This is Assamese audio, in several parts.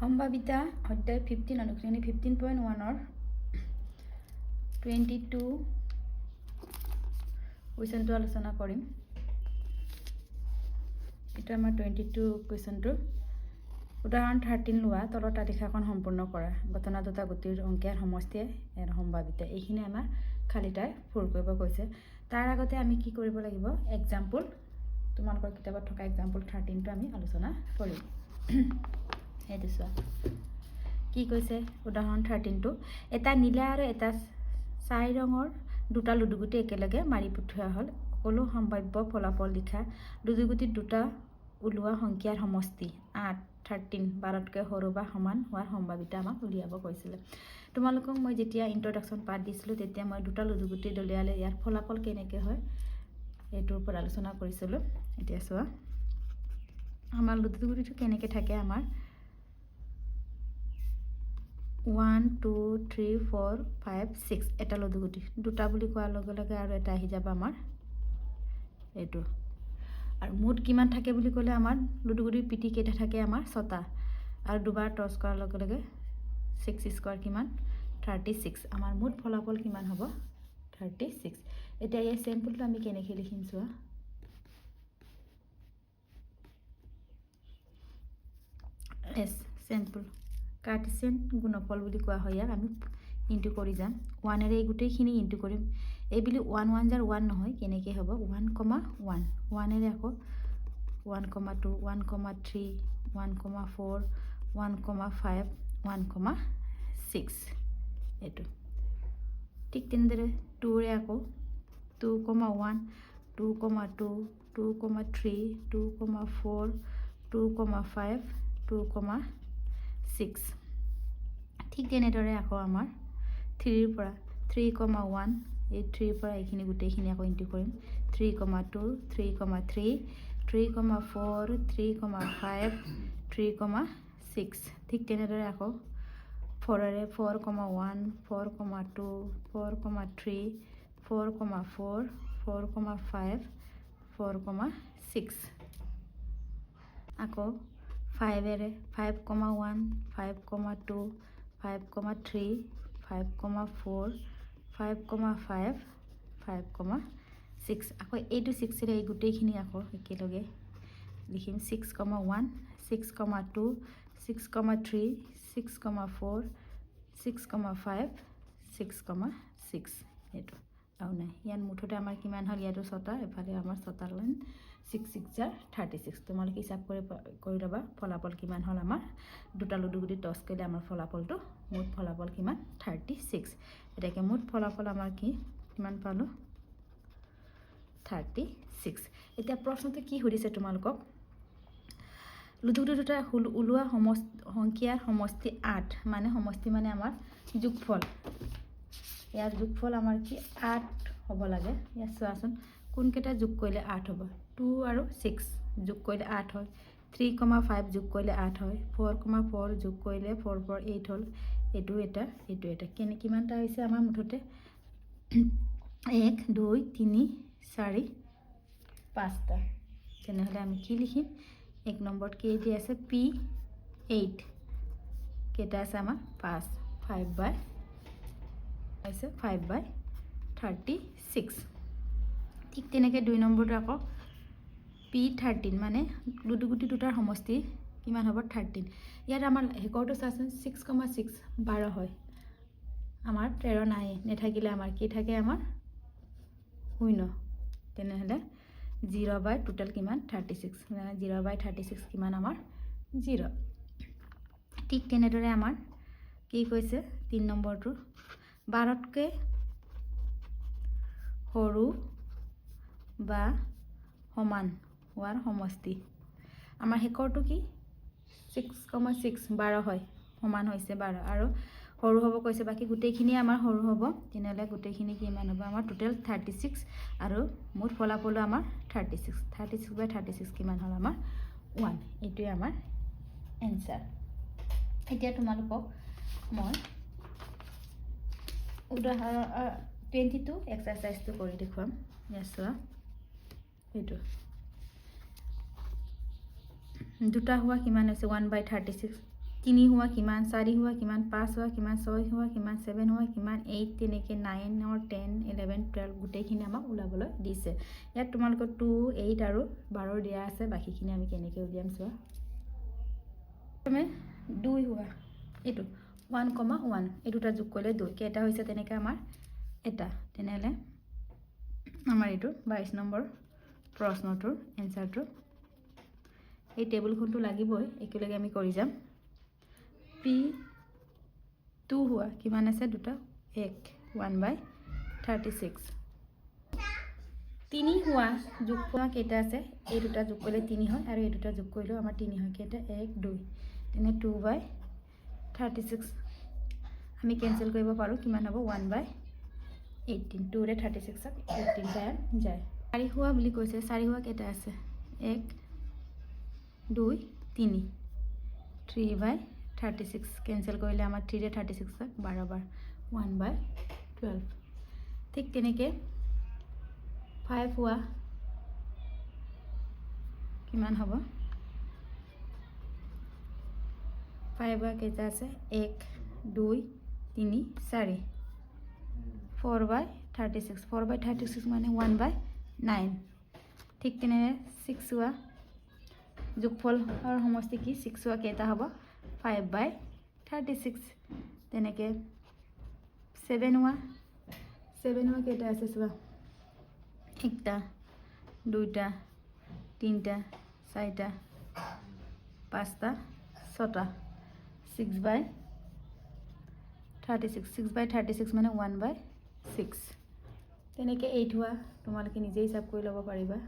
সম্ভাৱিতা অধ্যায় 15 অনুশীলনী 15.1 22 কুৱেশ্যনটো আলোচনা কৰিম। এটা আমাৰ 22 কুৱেশ্যনটো উদাহৰণ 13 লোৱা তলৰ তালিকাখন সম্পূৰ্ণ কৰা। ঘটনা দুটা গতিৰ অংকীয়াৰ সমষ্টিয়ে ইয়াৰ সম্ভাৱিতা এইখিনি আমাৰ খালিটাই পূৰ কৰিব কৈছে। তাৰ আগতে আমি কি কৰিব লাগিব এক্সাম্পল তোমালোকৰ কিতাপত থকা এক্সাম্পল 13টো আমি আলোচনা কৰিম। এইটো চোৱা কি কৈছে উদাহৰণ 13টো এটা নীলা আৰু এটা ছাই ৰঙৰ দুটা লুডুগুটি একেলগে মাৰি পঠোৱা হ'ল। সকলো সম্ভাৱ্য ফলাফল লিখা। লুডুগুটিত দুটা ওলোৱা সংখ্যাৰ সমষ্টি 8 13 12তকৈ সৰু বা সমান হোৱাৰ সম্ভাৱিতা আমাক উলিয়াব কৈছিলে। তোমালোকক মই যেতিয়া ইন্ট্ৰডাকশ্যন পাৰ্ট দিছিলোঁ তেতিয়া মই দুটা লুডুগুটি দলিয়ালে ইয়াৰ ফলাফল কেনেকৈ হয় এইটোৰ ওপৰত আলোচনা কৰিছিলোঁ। এতিয়া চোৱা আমাৰ লুডুগুটিটো কেনেকৈ থাকে আমাৰ 1 2 3 4 5 6 এটা লুডুগুটি দুটা বুলি কোৱাৰ লগে লগে আৰু এটা আহি যাব আমাৰ এইটো। আৰু মুঠ কিমান থাকে বুলি ক'লে আমাৰ লুডুগুটিৰ পিটি কেইটা থাকে আমাৰ 6টা আৰু দুবাৰ টছ কৰাৰ লগে লগে 6 স্কোৱাৰ কিমান 36 আমাৰ মুঠ ফলাফল কিমান হ'ব 36। এতিয়া এই চেম্পলটো আমি কেনেকৈ লিখিম চোৱা এছ চেম্পল কাৰ্টেছিয়ান গুণফল বুলি কোৱা হয়। ইয়াক আমি ইনটু কৰি যাম 1 এই গোটেইখিনি ইনটু কৰিম। এই বুলি 1 1 জাৰ 1 নহয় কেনেকৈ হ'ব 1 1 1 আকৌ 1 2 1 3 1 4 1 5 1 6 এইটো। ঠিক তেনেদৰে 2 আকৌ 2 1 2 2 2 3 2 4 2 5 2 6 ঠিক তেনেদৰে আকৌ আমাৰ 3ৰ পৰা 3 1 এই 3ৰ পৰা এইখিনি গোটেইখিনি আকৌ ইনটু কৰিম 3 2 3 3 3 4 3 5 3 6 ঠিক তেনেদৰে আকৌ 4ৰে 4 1 4 2 4 3 4 4 4 5 4 6 আকৌ 5ৰে 5 1 5 2 5 3 5 4 5 5 5 6 আকৌ এইটো 6ৰে এই গোটেইখিনি আকৌ একেলগে লিখিম 6 1 6 2 6 3 6 4 6 5 6 6 এইটো আৰু নাই ইয়াত মুঠতে আমাৰ কিমান হ'ল ইয়াতো 6টা এফালে আমাৰ 6টা লাইন 6 6 জাৰ 36 তোমালোকে হিচাপ কৰি ল'বা ফলাফল কিমান হ'ল আমাৰ দুটা লুডুগুটি টছ কৰিলে আমাৰ ফলাফলটো মুঠ ফলাফল কিমান 36। এটাকে মুঠ ফলাফল আমাৰ কিমান পালোঁ 36। এতিয়া প্ৰশ্নটো কি সুধিছে তোমালোকক লুডুগুটি দুটা ওলোৱা সংখ্যাৰ সমষ্টি 8 মানে সমষ্টি মানে আমাৰ যোগফল ইয়াৰ যোগফল আমাৰ কি 8 হ'ব লাগে। ইয়াত চোৱাচোন কোনকেইটা যোগ কৰিলে 8 হ'ব 2 আৰু 6 যোগ কৰিলে 8 হয় 3 5 যোগ কৰিলে 8 হয় 4 4 যোগ কৰিলে 4 4 8 হ'ল এইটো এটা কিমানটা হৈছে আমাৰ মুঠতে 1 2 3 4 5টা। তেনেহ'লে আমি কি লিখিম 1 নম্বৰত কি দি আছে P8 কেইটা আছে আমাৰ 5 5/36। ঠিক তেনেকৈ 2 নম্বৰটো আকৌ P13 মানে লুডুগুটি দুটাৰ সমষ্টি কিমান হ'ব 13। ইয়াত আমাৰ হেকৰটো চাচোন 6 6 12 হয় আমাৰ 13 নাই নেথাকিলে আমাৰ কি থাকে আমাৰ 0 তেনেহ'লে 0 টোটেল কিমান 36 0/36 কিমান আমাৰ 0। ঠিক তেনেদৰে আমাৰ কি কৈছে 3 নম্বৰটো 12তকৈ সৰু বা সমান হোৱাৰ সমষ্টি আমাৰ শেষৰটো কি 6 6 12 হয় সমান হৈছে 12 আৰু সৰু হ'ব কৈছে বাকী গোটেইখিনি আমাৰ সৰু হ'ব তেনেহ'লে গোটেইখিনি কিমান হ'ব আমাৰ টোটেল 36 আৰু মুঠ ফলাফলো আমাৰ 36/36 কিমান হ'ল আমাৰ 1 এইটোৱে আমাৰ এনচাৰ। এতিয়া তোমালোকক মই উদাহৰণ 22 এক্সাৰচাইজটো কৰি দেখুৱাম। চোৱা এইটো দুটা হোৱা কিমান হৈছে 1/36 তিনি হোৱা কিমান, 4 হোৱা কিমান, 5 হোৱা কিমান, 6 হোৱা কিমান, 7 হোৱা কিমান, 8 তেনেকৈ 9 or 10, 11, 12 গোটেইখিনি আমাক ওলাবলৈ দিছে। ইয়াত তোমালোকৰ 2, 8 আৰু 12 দিয়া আছে। বাকীখিনি আমি কেনেকৈ উলিয়াম চোৱা। প্ৰথমে 2 হোৱা এইটো 1,1 এই দুটা যোগ কৰিলে 2 কেইটা হৈছে তেনেকৈ আমাৰ এটা। তেনেহ'লে আমাৰ এইটো 22 নম্বৰ প্ৰশ্নটোৰ এনচাৰটো এই টেবুলখনটো লাগিবই, একেলগে আমি কৰি যাম। P2 হোৱা কিমান আছে দুটা 1/36। 3 হোৱা যোগ হোৱা কেইটা আছে, এই দুটা যোগ কৰিলে 3 হয় আৰু এই দুটা যোগ কৰিলেও আমাৰ 3 হয়। কেইটা 1, 2 তেনে 2/36 আমি কেঞ্চেল কৰিব পাৰোঁ। কিমান হ'ব 1/18। 2ৰে 36ক 18 টাইম যায়। 4 হোৱা বুলি কৈছে। 4 হোৱা কেইটা আছে 1, 2, 3 3/36 কেঞ্চেল কৰিলে আমাৰ 3ৰে 36ক 12 বাৰ 1/12। ঠিক তেনেকৈ 5 হোৱা কিমান হ'ব 5 হোৱা কেইটা আছে 1, 2, 3, 4 4/36 4/36 মানে 1/9। ঠিক তেনেকৈ 6 হোৱা যোগফলৰ সমষ্টি কি 6 হোৱা কেইটা হ'ব 5/36। তেনেকৈ 7 হোৱা কেইটা আছে চোৱা 1টা 2টা 3টা 4টা 5টা 6টা 6/36 6/36 মানে 1/6। তেনেকৈ 8 হোৱা তোমালোকে নিজেই হিচাপ কৰি ল'ব পাৰিবা।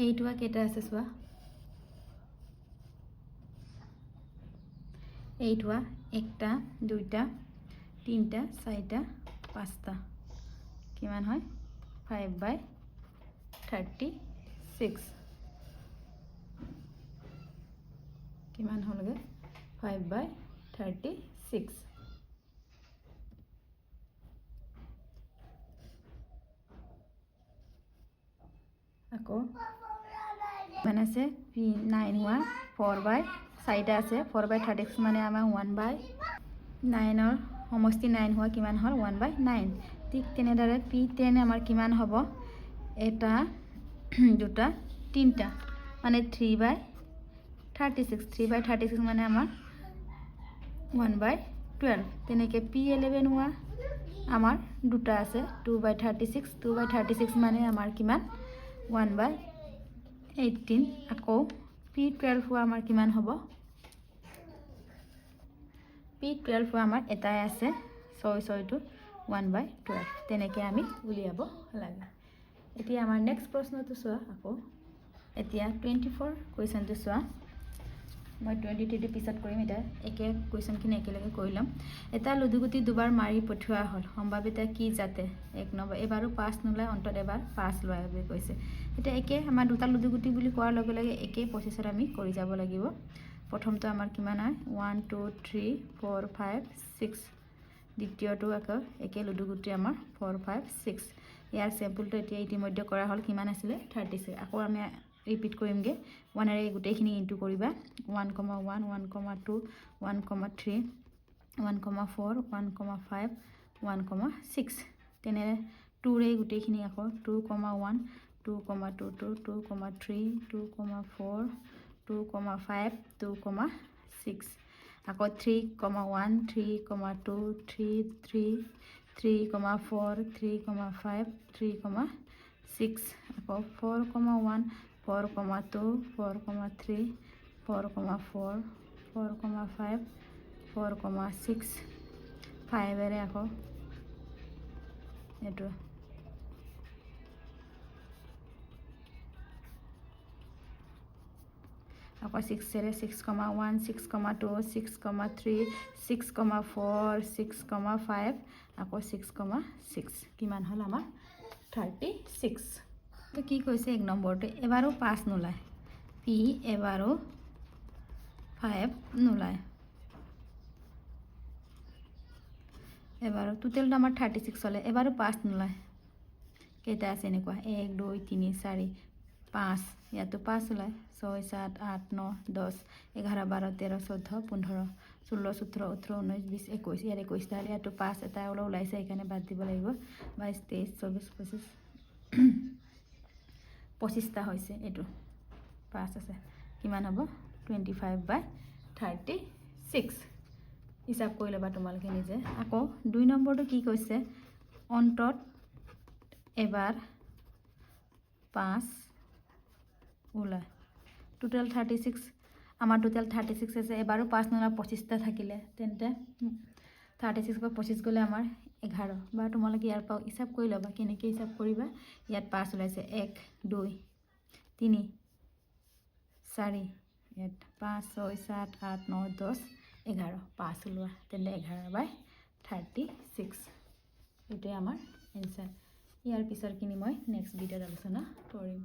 8 হোৱা কেইটা আছে চোৱা 8 হোৱা 1টা 2টা 3টা 4টা 5টা কিমান হয় 5/36 কিমান হ'লগৈ 5/36। আকৌ মানে আছে 9 হোৱা 4/4টা আছে 4/36 মানে আমাৰ 1/9ৰ সমষ্টি 9 হোৱা কিমান হ'ল 1/9। ঠিক তেনেদৰে P10 আমাৰ কিমান হ'ব 1টা 2টা 3টা মানে 3/36 3/36 মানে আমাৰ 1/12। তেনেকৈ P11 হোৱা আমাৰ 2টা আছে 2/36 2/36 মানে আমাৰ কিমান 1/18। আকৌ P12 হোৱা আমাৰ কিমান হ'ব P12 হোৱা আমাৰ এটাই আছে 6টো 1/12। তেনেকৈ আমি উলিয়াব লাগে। এতিয়া আমাৰ নেক্সট প্ৰশ্নটো চোৱা। আকৌ এতিয়া 24 কুৱেশ্যনটো চোৱা। মই 23টো পিছত কৰিম। এতিয়া কুৱেশ্যনখিনি একেলগে কৰি ল'ম। এটা লুডুগুটি দুবাৰ মাৰি পঠিওৱা হ'ল, সম্ভাৱিতা কি যাতে 1 নম্বৰ এবাৰো 5 নোলায়, অন্তত এবাৰ 5 লোৱা বুলি কৈছে। এতিয়া আমাৰ দুটা লুডুগুটি বুলি কোৱাৰ লগে লগে একেই প্ৰচেছত আমি কৰি যাব লাগিব। প্ৰথমটো আমাৰ কিমান হয় 1 2 3 4 5 6। দ্বিতীয়টো আকৌ একে লুডুগুটি আমাৰ 4 5 6। ইয়াৰ চেম্পুলটো এতিয়া ইতিমধ্যে কৰা হ'ল কিমান আছিলে 36। আকৌ আমি ৰিপিট কৰিমগৈ 1ৰে গোটেইখিনি ইনটু কৰিবা 1,1 1,2 1,3 1,4 1,5 1,6। তেনে 2ৰে গোটেইখিনি আকৌ 2,1 2,2 2,3 2,4 2,5 2,6। আকৌ 3,1 3,2 3 3 3,4 3,5 3,6। আকৌ 4,1 4,2 4,3 4,4 4,5 4,6। 5ৰে আকৌ এইটো আকৌ 6ৰে 6,1 6,2 6,3 6,4 6,5 আকৌ 6,6 কিমান হ'ল আমাৰ 36। তো কি কৈছে 1 নম্বৰটো এবাৰো 5 নোলায় P এবাৰো 5 নোলায়। এবাৰো টোটেলটো আমাৰ 36 হ'লে এবাৰো 5 নোলায়। কেইটা আছে এনেকুৱা 1 2 3 4 5 ইয়াতো 5 ওলায় 6 7 8 9 10 11 12 13 14 15 16 17 18 19 20 21 ইয়াৰ 21 তাহলে ইয়াতো 5 এটা ওলাইছে এখানে বাদ দিব লাগিব 22 23 24 25 25টা হৈছে এটো 5 আছে কিমান হ'ব 25/36 হিসাব কৰি লবা তোমালোকে নিজে আকৌ 2 নম্বৰটো কি কৈছে অন্তত এবাৰ 5 ওলা টোটাল 36 আমাৰ টোটাল 36 আছে এবাৰো 5 নলা 25টা থাকিলে তেন্তে 36 ক 25 গলে আমাৰ 11 বা তোমালোকে ইয়াৰ পাও হিসাব কৰি লবা কেনেকৈ হিসাব কৰিবা ইয়াত 5 ওলাইছে 1 2 3 4 ইয়াত 5 6 7 8 9 10 11 5 ওলোৱা তেন্তে 11/36 এটাই আমাৰ এনসাৰ ইয়াৰ পিছৰ কিনি মই নেক্সট ভিডিঅ'ত আলোচনা কৰিম